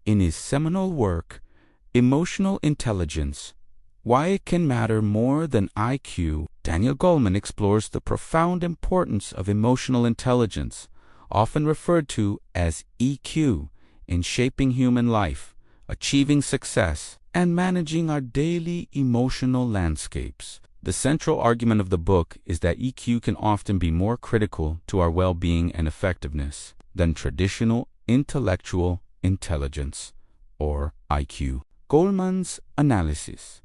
In his seminal work, Emotional Intelligence, Why It Can Matter More Than IQ, Daniel Goleman explores the profound importance of emotional intelligence, often referred to as EQ, in shaping human life, achieving success, and managing our daily emotional landscapes. The central argument of the book is that EQ can often be more critical to our well-being and effectiveness than traditional intellectual intelligence, or IQ. Goleman's analysis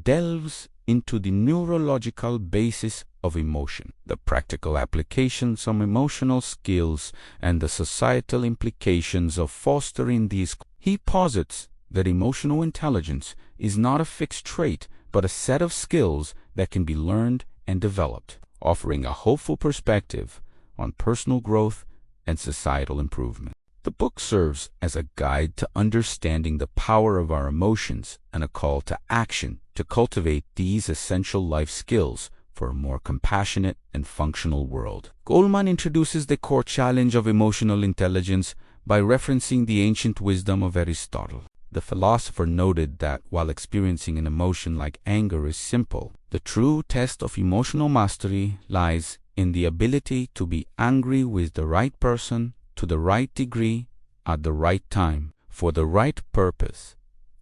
delves into the neurological basis of emotion, the practical applications of emotional skills, and the societal implications of fostering these. He posits that emotional intelligence is not a fixed trait, but a set of skills that can be learned and developed, offering a hopeful perspective on personal growth and societal improvement. The book serves as a guide to understanding the power of our emotions and a call to action to cultivate these essential life skills for a more compassionate and functional world. Goleman introduces the core challenge of emotional intelligence by referencing the ancient wisdom of Aristotle. The philosopher noted that while experiencing an emotion like anger is simple, the true test of emotional mastery lies in the ability to be angry with the right person, to the right degree, at the right time, for the right purpose,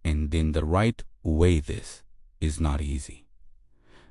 and in the right way. This is not easy.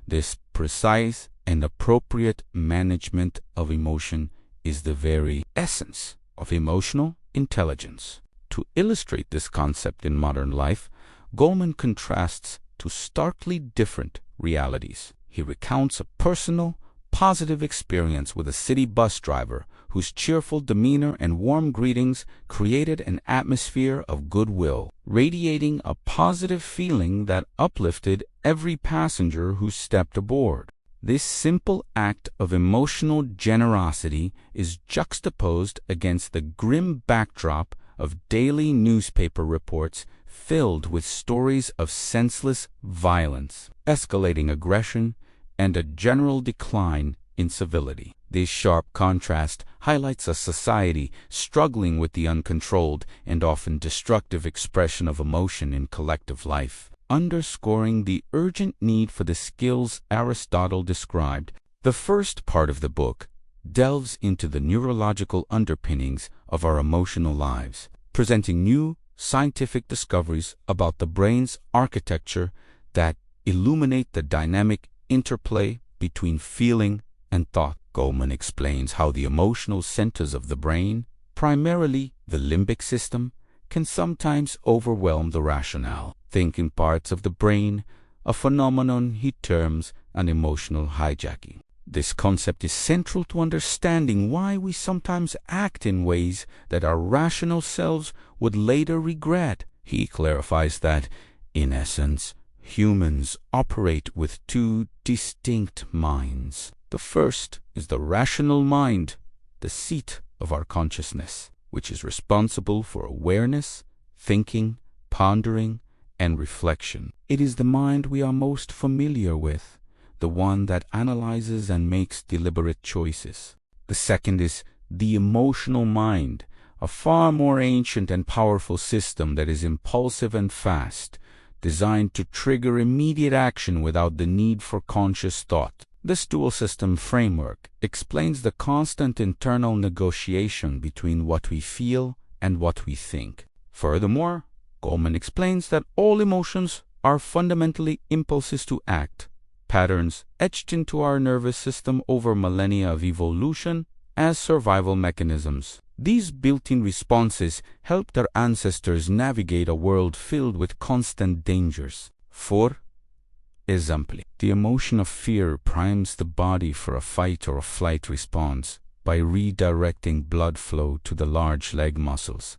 This precise and appropriate management of emotion is the very essence of emotional intelligence. To illustrate this concept in modern life, Goleman contrasts two starkly different realities. He recounts a personal, positive experience with a city bus driver whose cheerful demeanor and warm greetings created an atmosphere of goodwill, radiating a positive feeling that uplifted every passenger who stepped aboard. This simple act of emotional generosity is juxtaposed against the grim backdrop of daily newspaper reports filled with stories of senseless violence, escalating aggression, and a general decline in civility. This sharp contrast highlights a society struggling with the uncontrolled and often destructive expression of emotion in collective life, underscoring the urgent need for the skills Aristotle described. The first part of the book delves into the neurological underpinnings of our emotional lives, presenting new scientific discoveries about the brain's architecture that illuminate the dynamic interplay between feeling and thought. Goleman explains how the emotional centers of the brain, primarily the limbic system, can sometimes overwhelm the rational thinking parts of the brain, a phenomenon he terms an emotional hijacking. This concept is central to understanding why we sometimes act in ways that our rational selves would later regret. He clarifies that, in essence, humans operate with two distinct minds. The first is the rational mind, the seat of our consciousness, which is responsible for awareness, thinking, pondering, and reflection. It is the mind we are most familiar with, the one that analyzes and makes deliberate choices. The second is the emotional mind, a far more ancient and powerful system that is impulsive and fast, designed to trigger immediate action without the need for conscious thought. This dual system framework explains the constant internal negotiation between what we feel and what we think. Furthermore, Goleman explains that all emotions are fundamentally impulses to act, patterns etched into our nervous system over millennia of evolution as survival mechanisms. These built-in responses helped our ancestors navigate a world filled with constant dangers. For example, the emotion of fear primes the body for a fight or a flight response by redirecting blood flow to the large leg muscles,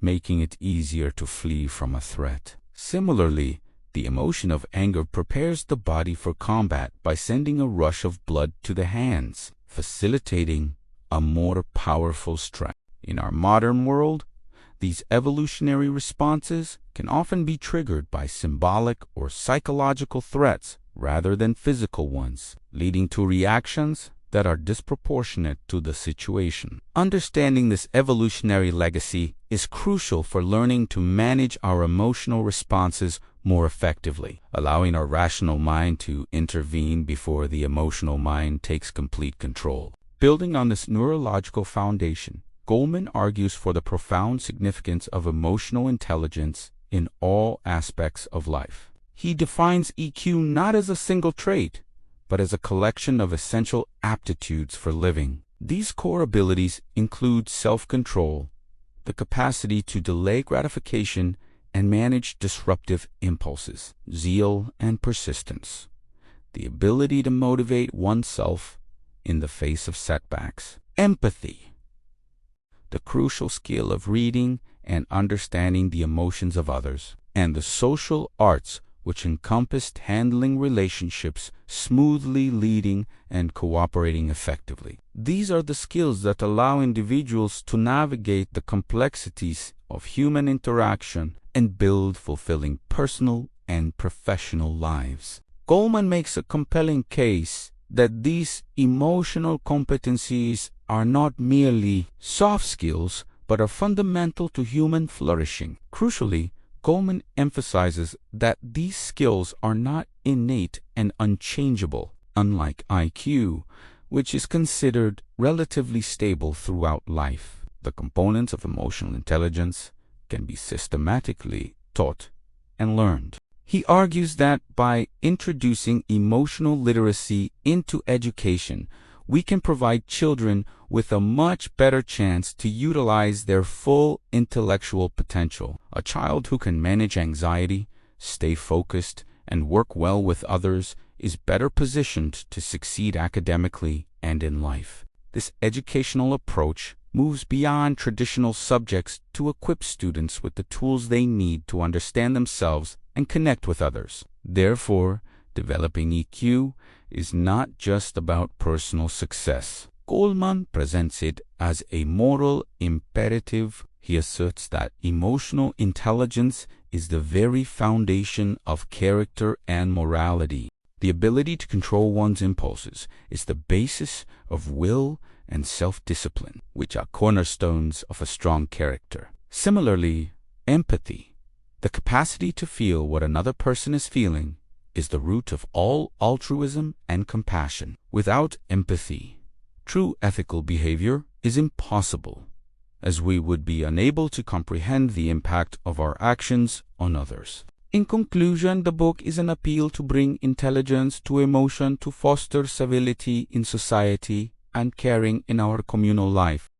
making it easier to flee from a threat. Similarly, the emotion of anger prepares the body for combat by sending a rush of blood to the hands, facilitating a more powerful strike. In our modern world, these evolutionary responses can often be triggered by symbolic or psychological threats rather than physical ones, leading to reactions that are disproportionate to the situation. Understanding this evolutionary legacy is crucial for learning to manage our emotional responses more effectively, allowing our rational mind to intervene before the emotional mind takes complete control. Building on this neurological foundation, Goleman argues for the profound significance of emotional intelligence in all aspects of life. He defines EQ not as a single trait, but as a collection of essential aptitudes for living. These core abilities include self-control, the capacity to delay gratification and manage disruptive impulses, zeal and persistence, the ability to motivate oneself in the face of setbacks, empathy, the crucial skill of reading and understanding the emotions of others, and the social arts which encompassed handling relationships, smoothly leading and cooperating effectively. These are the skills that allow individuals to navigate the complexities of human interaction and build fulfilling personal and professional lives. Goleman makes a compelling case that these emotional competencies are not merely soft skills, but are fundamental to human flourishing. Crucially, Goleman emphasizes that these skills are not innate and unchangeable, unlike IQ, which is considered relatively stable throughout life. The components of emotional intelligence can be systematically taught and learned. He argues that by introducing emotional literacy into education, we can provide children with a much better chance to utilize their full intellectual potential. A child who can manage anxiety, stay focused, and work well with others is better positioned to succeed academically and in life. This educational approach moves beyond traditional subjects to equip students with the tools they need to understand themselves and connect with others. Therefore, developing EQ is not just about personal success. Goleman presents it as a moral imperative. He asserts that emotional intelligence is the very foundation of character and morality. The ability to control one's impulses is the basis of will and self-discipline, which are cornerstones of a strong character. Similarly, empathy, the capacity to feel what another person is feeling, is the root of all altruism and compassion. Without empathy, true ethical behavior is impossible, as we would be unable to comprehend the impact of our actions on others. In conclusion, the book is an appeal to bring intelligence to emotion to foster civility in society and caring in our communal life.